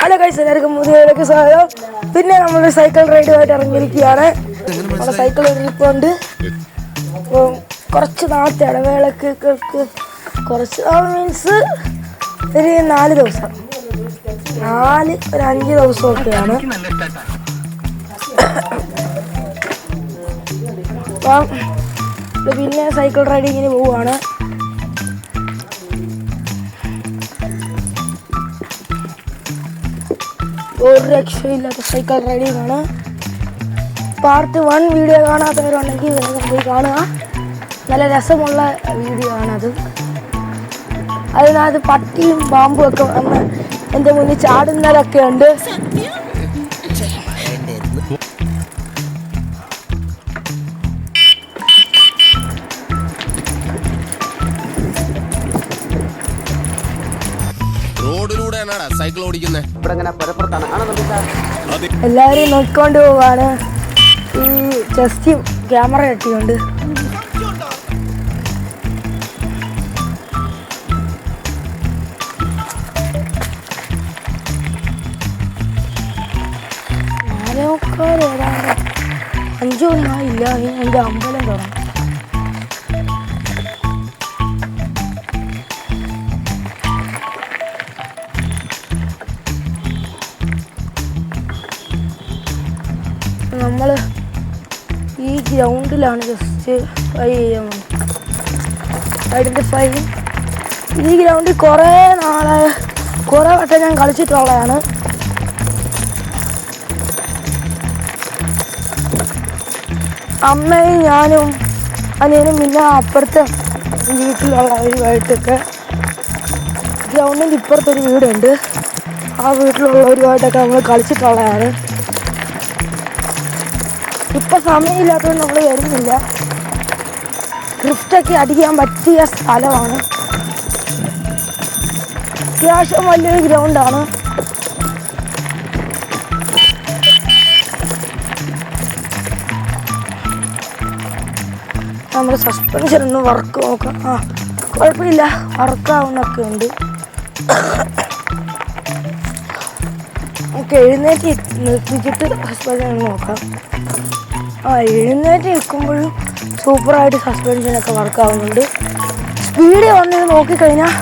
Hello guys, എല്ലാവർക്കും പുതിയതിലേക്ക് സ്വാഗതം. പിന്നെ നമ്മൾ സൈക്കിൾ റൈഡുമായിട്ട് ഇറങ്ങിയിരിക്കുകയാണ്. നമ്മുടെ സൈക്കിൾ ഇരിപ്പുണ്ട്. അപ്പോൾ കുറച്ച് നാളത്തെ ഇടവേളക്ക് കുറച്ച് നാൾ മീൻസ് ഒരു 4 ദിവസം, ഒരു 5 ദിവസമൊക്കെയാണ്. അപ്പം പിന്നെ സൈക്കിൾ റൈഡിങ്ങിന് പോവുകയാണ്. ഒരു രക്ഷയില്ലാത്ത സൈക്കിൾ റൈഡിങ് ആണ്. പാർട്ട് 1 വീഡിയോ കാണാത്തവരുണ്ടെങ്കിൽ വേഗം പോയി കാണുക. നല്ല രസമുള്ള വീഡിയോ ആണത്. അതിനകത്ത് പട്ടിയും പാമ്പും ഒക്കെ വന്ന് എൻ്റെ മുന്നിൽ ചാടുന്നതൊക്കെ ഉണ്ട്. എല്ലാവരും നോക്കിക്കൊണ്ട് പോവാണ്. ഈ ജസ്റ്റ് ക്യാമറ കെട്ടിയുണ്ട്. ഏതാണ്ട് 5 മണിയായില്ല. എൻ്റെ അമ്പലം തുടങ്ങും. നമ്മൾ ഈ ഗ്രൗണ്ടിലാണ് ജസ്റ്റ് ഐഡൻറ്റിഫൈ. ഈ ഗ്രൗണ്ടിൽ കുറേ വട്ടം ഞാൻ കളിച്ചിട്ടുള്ളതാണ്. അമ്മയും ഞാനും അനിയനും പിന്നെ അപ്പുറത്തെ വീട്ടിലുള്ളവരുമായിട്ടൊക്കെ, ഗ്രൗണ്ടിൻ്റെ ഇപ്പുറത്തൊരു വീടുണ്ട്, ആ വീട്ടിലുള്ളവരുമായിട്ടൊക്കെ നമ്മൾ കളിച്ചിട്ടുള്ളതാണ്. ഇപ്പം സമയമില്ലാത്തതുകൊണ്ട് നമ്മൾ വരുന്നില്ല. ഡ്രിഫ്റ്റൊക്കെ അടിക്കാൻ പറ്റിയ സ്ഥലമാണ്. അത്യാവശ്യം വലിയൊരു ഗ്രൗണ്ടാണ്. നമ്മൾ സസ്പെൻഷൻ ഒന്ന് വർക്ക് നോക്കാം. കുഴപ്പമില്ല, വർക്കാവുന്നൊക്കെ ഉണ്ട്. നമുക്ക് എഴുന്നേറ്റ് നിർത്തിച്ചിട്ട് സസ്പെൻഷൻ ഒന്ന് നോക്കാം. എഴുന്നേറ്റ് നിൽക്കുമ്പോഴും സൂപ്പറായിട്ട് സസ്പെൻഷനൊക്കെ വർക്കാവുന്നുണ്ട്. സ്പീഡ് വന്നിട്ട് നോക്കിക്കഴിഞ്ഞാൽ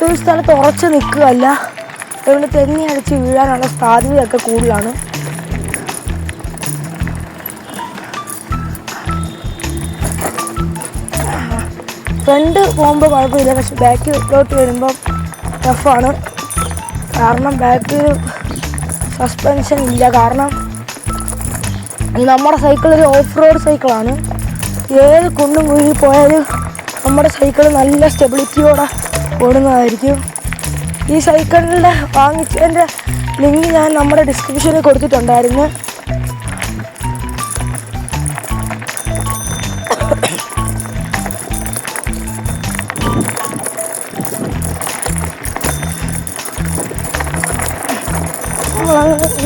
ഒരു സ്ഥലത്ത് ഉറച്ച് നിൽക്കുകയല്ല, അതുകൊണ്ട് തെന്നി അടിച്ച് വീഴാനുള്ള സാധ്യതയൊക്കെ കൂടുതലാണ്. ഫ്രണ്ട് പോകുമ്പോൾ കുഴപ്പമില്ല, പക്ഷെ ബാക്കിലോട്ട് വരുമ്പം ടഫാണ്. കാരണം ബാക്കിൽ സസ്പെൻഷൻ ഇല്ല. കാരണം നമ്മുടെ സൈക്കിൾ ഒരു ഓഫ് റോഡ് സൈക്കിളാണ്. ഏത് കുണ്ടും കുഴി പോയാലും നമ്മുടെ സൈക്കിൾ നല്ല സ്റ്റെബിലിറ്റിയോടെ ഓടുന്നതായിരിക്കും. ഈ സൈക്കിളിൻ്റെ വാങ്ങിച്ചതിൻ്റെ ലിങ്ക് ഞാൻ നമ്മുടെ ഡിസ്ക്രിപ്ഷനിൽ കൊടുത്തിട്ടുണ്ടായിരുന്നു.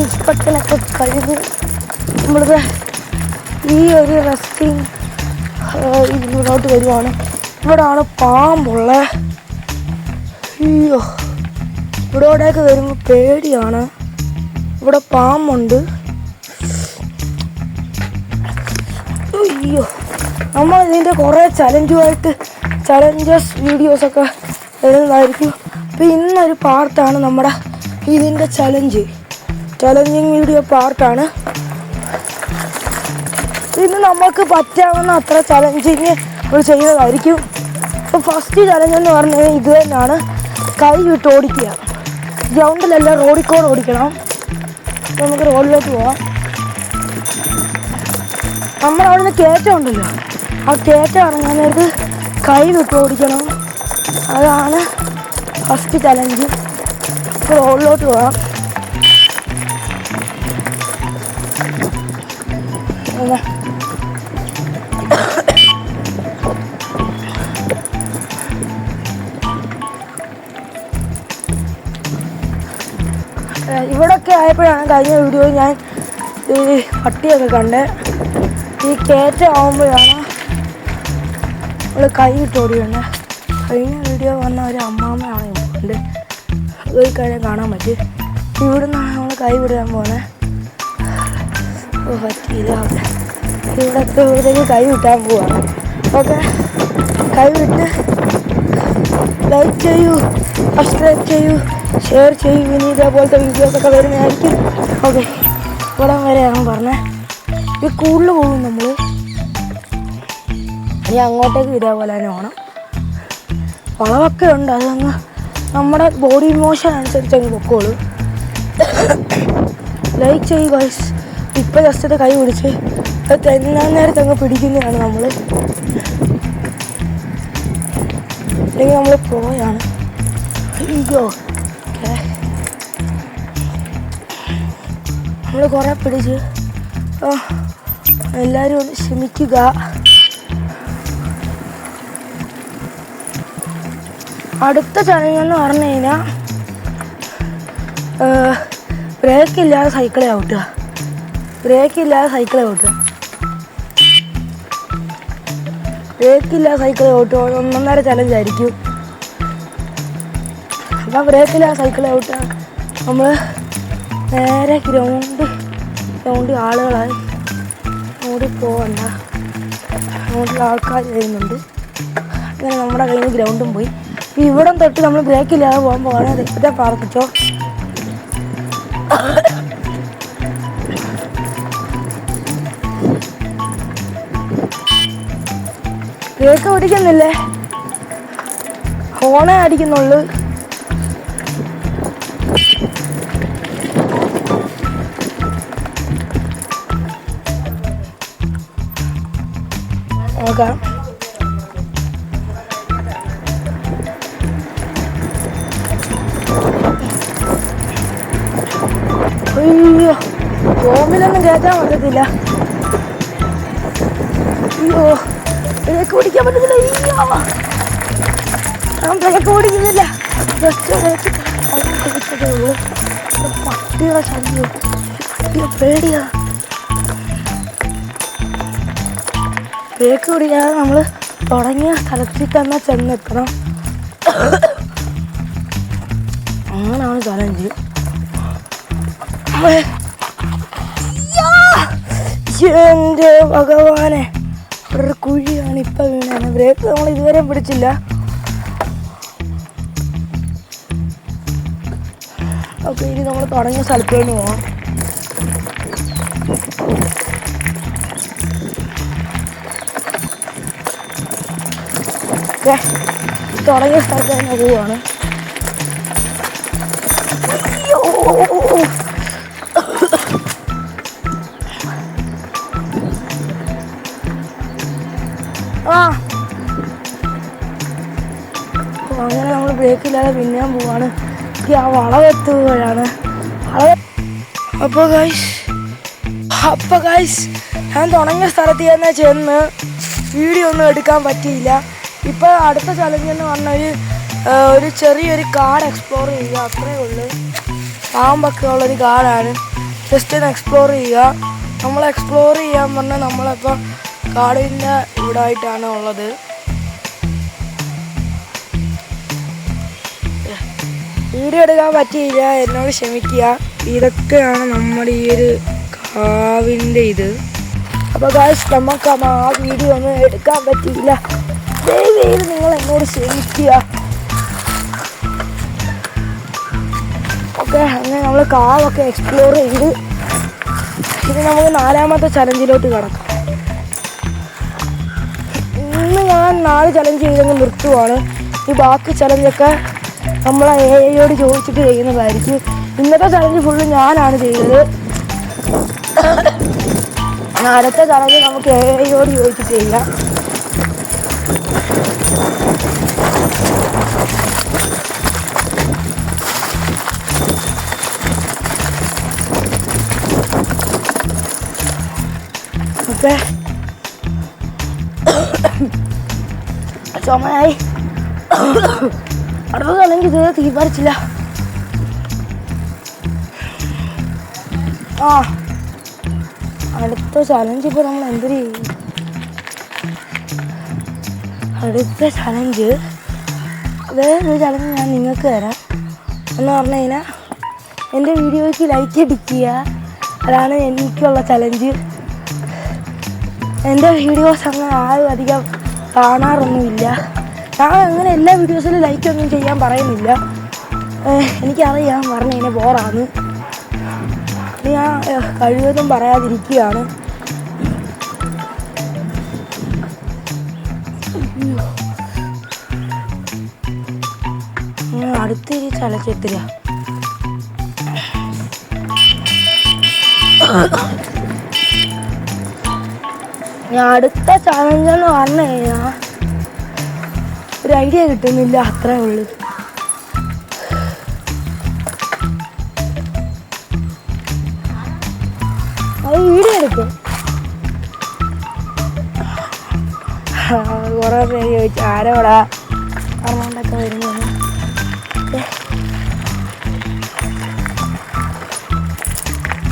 ഇൻസ്പെക്ഷനൊക്കെ കഴിഞ്ഞ് നമ്മളിത് ഈ ഒരു റെസ്റ്റിംഗ് ഇതിലോട്ട് വരുവാണ്. ഇവിടാണ് പാമ്പുള്ളത്. അയ്യോ, ഇവിടോട്ടേക്ക് വരുമ്പോൾ പേടിയാണ്. ഇവിടെ പാമ്പുണ്ട്. അയ്യോ, നമ്മൾ ഇതിൻ്റെ കുറേ ചലഞ്ചസ് വീഡിയോസൊക്കെ വരുന്നതായിരിക്കും. അപ്പോൾ ഇന്നൊരു പാർട്ടാണ് നമ്മുടെ ഇതിൻ്റെ ചലഞ്ചിങ് വീഡിയോ പാർട്ടാണ്. ഇന്ന് നമുക്ക് പറ്റാവുന്ന അത്ര ചലഞ്ചിങ് നമ്മൾ ചെയ്യുന്നതായിരിക്കും. അപ്പോൾ ഫസ്റ്റ് ചലഞ്ച് എന്ന് പറഞ്ഞു കഴിഞ്ഞാൽ ഇത് തന്നെയാണ്, കൈ വിട്ട് ഓടിക്കുക. ഗ്രൗണ്ടിലല്ല, റോഡിക്കോട് ഓടിക്കണം. നമുക്ക് റോഡിലോട്ട് പോവാം. നമ്മുടെ അവിടെ നിന്ന് കയറ്റം ഉണ്ടല്ലോ, ആ കയറ്റം ഇറങ്ങാൻ നേരത്ത് കൈ വിട്ട് ഓടിക്കണം. അതാണ് ഫസ്റ്റ് ചലഞ്ച്. ഇപ്പോൾ റോഡിലോട്ട് പോവാം. ഇവിടൊക്കെ ആയപ്പോഴാണ് കഴിഞ്ഞ വീഡിയോയിൽ ഞാൻ ഈ പട്ടിയൊക്കെ കണ്ട്. ഈ കയറ്റം ആകുമ്പോഴാണ് നമ്മൾ കൈ ഇട്ട് ഓടിയുണ്ട്. കഴിഞ്ഞ വീഡിയോ വന്ന ഒരു അമ്മാമ്മയാണ് ഉണ്ട്, അത് കഴിഞ്ഞാൽ കാണാൻ പറ്റും. ഇവിടുന്നാണ് നമ്മൾ കൈ വിടാൻ പോണേ. പറ്റിയില്ല. ഓക്കെ, ഇവിടെ എത്തുമ്പോഴത്തേക്ക് കൈ വിട്ടാൻ പോവാണ്. ഓക്കെ, കൈ വിട്ട് ലൈക്ക് ചെയ്യൂ, സബ്സ്ക്രൈബ് ചെയ്യൂ, ഷെയർ ചെയ്യൂ. ഇനി ഇതേപോലത്തെ വീഡിയോസൊക്കെ വരുന്നതായിരിക്കും. ഓക്കെ, ഇവിടം വരെയാണ് പറഞ്ഞത്. ഇത് കൂടുതൽ പോകും നമ്മൾ. ഇനി അങ്ങോട്ടേക്ക് ഇതേപോലെ തന്നെ പോകണം. വളവൊക്കെ ഉണ്ട്, അതങ്ങ് നമ്മുടെ ബോഡി മോഷൻ അനുസരിച്ച് അങ്ങ് പൊക്കോളൂ. ലൈക്ക് ചെയ്യൂ ഗൈസ്. ഇപ്പം ജസ്റ്റ് കൈ പിടിച്ച് തെന്നാൻ നേരത്തെ അങ്ങ് പിടിക്കുന്നതാണ് നമ്മൾ. അല്ലെങ്കിൽ നമ്മൾ പോയാണ്. അയ്യോ, ഓക്കെ, നമ്മൾ കുറേ പിടിച്ച്. എല്ലാവരും ഒന്ന് ക്ഷമിക്കുക. അടുത്ത ചലഞ്ച് എന്ന് പറഞ്ഞു കഴിഞ്ഞാൽ ബ്രേക്കില്ലാതെ സൈക്കിളെ ഔട്ടുക. ബ്രേക്കില്ലാതെ സൈക്കിളെ ഔട്ടുക. ബ്രേക്കില്ലാതെ സൈക്കിളെ ഔട്ടുക 1.5 ചലഞ്ചായിരിക്കും. അപ്പം ബ്രേക്കില്ലാതെ സൈക്കിളെ ഔട്ടുക. നമ്മൾ നേരെ ഗ്രൗണ്ട് ആളുകളായി ഓടി പോകണ്ട. ഗ്രൗണ്ടിൽ ആൾക്കാർ ചെയ്യുന്നുണ്ട്. അങ്ങനെ നമ്മുടെ കയ്യിൽ നിന്ന് ഗ്രൗണ്ടും പോയി. ഇവിടം തൊട്ട് നമ്മൾ ബ്രേക്കില്ലാതെ പോകാൻ പോകാൻ ഇപ്പോഴത്തെ പ്രാർത്ഥിച്ചോ. ബ്രേക്ക് ഓടിക്കുന്നില്ലേ, ഹോണേ അടിക്കുന്നുള്ളു. നോക്കാം. അയ്യോ, ഫോമിലൊന്നും കയറ്റാൻ പറ്റത്തില്ല. അയ്യോ, ബ്രേക്ക് ഓടിക്കാൻ പറ്റത്തില്ല. അയ്യോ, ഞാൻ ബ്രേക്ക് ഓടിക്കുന്നില്ല. ജസ്റ്റ് ഉള്ളൂ. പട്ടിയുടെ ശല്യം, പട്ടിയെ പേടിയാ. ബ്രേക്ക് ഓടിക്കാതെ നമ്മൾ തുടങ്ങിയ സ്ഥലത്തിൽ തന്നെ ചെന്നെത്തണം. അങ്ങനെയാണ് ചലഞ്ച്. എൻ്റെ ഭഗവാനെ, ഒരു കുഴിയാണ് ഇപ്പം വീണാണ്. ബ്രേക്ക് നമ്മൾ ഇതുവരെ പിടിച്ചില്ല. ഓക്കെ, ഇനി നമ്മൾ തുടങ്ങിയ സ്ഥലത്തേക്ക് പോവാം. ഓക്കെ, തുടങ്ങിയ സ്ഥലത്ത് തന്നെ പോവാണ്. അങ്ങനെ നമ്മൾ ബ്രേക്കില്ലാതെ പിന്നെയും പോവാണ്. ആ വളവെത്തുകയാണ്. അപ്പോൾ ഗൈസ് ഞാൻ തുടങ്ങിയ സ്ഥലത്ത് തന്നെ ചെന്ന് വീഡിയോ ഒന്നും എടുക്കാൻ പറ്റിയില്ല. ഇപ്പോൾ അടുത്ത ചലഞ്ച് എന്ന് പറഞ്ഞാൽ ഒരു ചെറിയൊരു കാട് എക്സ്പ്ലോർ ചെയ്യുക, അത്രയേ ഉള്ളൂ. പാമ്പൊക്കെ ഉള്ളൊരു കാടാണ്. ജസ്റ്റ് ഒന്ന് എക്സ്പ്ലോർ ചെയ്യുക. നമ്മൾ എക്സ്പ്ലോർ ചെയ്യാൻ പറഞ്ഞാൽ നമ്മളിപ്പോൾ കാടിൻ്റെ ഇവിടെ ആയിട്ടാണ് ഉള്ളത്. വീഡിയോ എടുക്കാൻ പറ്റിയില്ല, എന്നോട് ക്ഷമിക്കുക. ഇതൊക്കെയാണ് നമ്മുടെ ഈ ഒരു കാവിൻ്റെ ഇത്. അപ്പോൾ ഗൈസ്, നമുക്ക് ആ വീഡിയോ ഒന്നും എടുക്കാൻ പറ്റിയില്ല. ദയവേത് നിങ്ങൾ എന്നോട് ക്ഷമിക്കുക. ഓക്കെ, അങ്ങനെ നമ്മൾ കാവൊക്കെ എക്സ്പ്ലോർ ചെയ്ത് ഇനി നമുക്ക് 4ാമത്തെ ചലഞ്ചിലോട്ട് കിടക്കാം. ഇന്ന് ഞാൻ 4 ചലഞ്ച് ചെയ്തങ്ങ് നിർത്തുവാണ്. ഈ ബാക്കി ചലഞ്ചൊക്കെ നമ്മളെ AI ചോദിച്ചിട്ട് ചെയ്യുന്നതായിരിക്കും. ഇന്നത്തെ ചലഞ്ച് ഫുള്ള് ഞാനാണ് ചെയ്തത്. അടുത്ത ചലഞ്ച് നമുക്ക് AI ചോദിച്ചിട്ട് ചെയ്യാം. ഓക്കെ, ചുമയായി. അടുത്ത ചലഞ്ച് ഇത് തീരുമാനിച്ചില്ല. അടുത്ത ചലഞ്ച് ഇപ്പോൾ നമ്മൾ എന്തൊരു ചെയ്യും? അടുത്ത ചലഞ്ച് വേറൊരു ചലഞ്ച് ഞാൻ നിങ്ങൾക്ക് തരാം. എന്ന് പറഞ്ഞു കഴിഞ്ഞാൽ എൻ്റെ വീഡിയോയ്ക്ക് ലൈക്ക് അടിക്കുക. അതാണ് എനിക്കുള്ള ചലഞ്ച്. എൻ്റെ വീഡിയോസ് അങ്ങനെ ആരും അധികം കാണാറൊന്നുമില്ല. ഞാൻ അങ്ങനെ എല്ലാ വീഡിയോസിലും ലൈക്കൊന്നും ചെയ്യാൻ പറയുന്നില്ല. എനിക്കറിയാം പറഞ്ഞതിനെ ബോറാണ്. ഞാൻ കഴിവതും പറയാതിരിക്കുകയാണ്. അടുത്തൊരു ചലച്ചിത്ര ഞാൻ അടുത്ത ചലഞ്ചെന്ന് പറഞ്ഞു കഴിഞ്ഞാൽ ഒരു ഐഡിയ കിട്ടുന്നില്ല, അത്രേ ഉള്ളൂ. അത് വീഡിയോ എടുക്കും. കുറേ പേര് ചോദിച്ചു ആരോടാ അറിയാണ്ടൊക്കെ വരുന്നത്.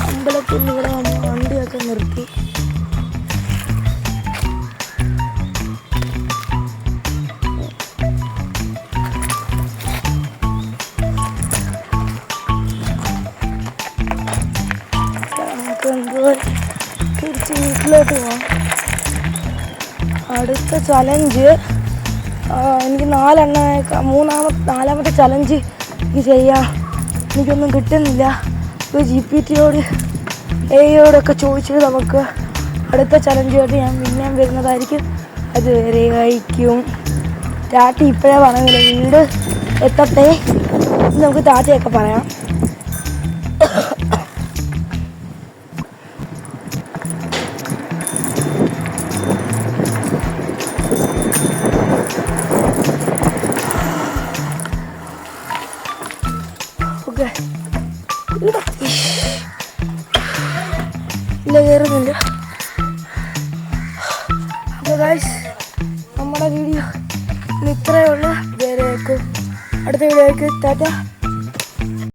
അമ്പലത്തിൽ ഇവിടെ വണ്ടിയൊക്കെ നിർത്തി. തിരിച്ച് വീട്ടിലോട്ട് പോവാം. അടുത്ത ചലഞ്ച് എനിക്ക് നാലാമത്തെ ചലഞ്ച് എനിക്ക് ചെയ്യാം. എനിക്കൊന്നും കിട്ടുന്നില്ല. ഇപ്പോൾ GPT-യോട് AI-യോടൊക്കെ ചോദിച്ചിട്ട് നമുക്ക് അടുത്ത ചലഞ്ചുമായിട്ട് ഞാൻ പിന്നെയും വരുന്നതായിരിക്കും. അതുവരെയായിരിക്കും ടാറ്റ. ഇപ്പോഴേ പറയുന്നില്ല, വീട് എത്തട്ടെ നമുക്ക് ടാറ്റയൊക്കെ പറയാം. ഓക്കെ, ഇല്ല കയറുന്നില്ല. അപ്പോൾ ഗൈസ്, നമ്മുടെ വീഡിയോ ഇത്രയേ ഉള്ളൂ. അടുത്ത വീഡിയോയ്ക്ക് ടാറ്റ.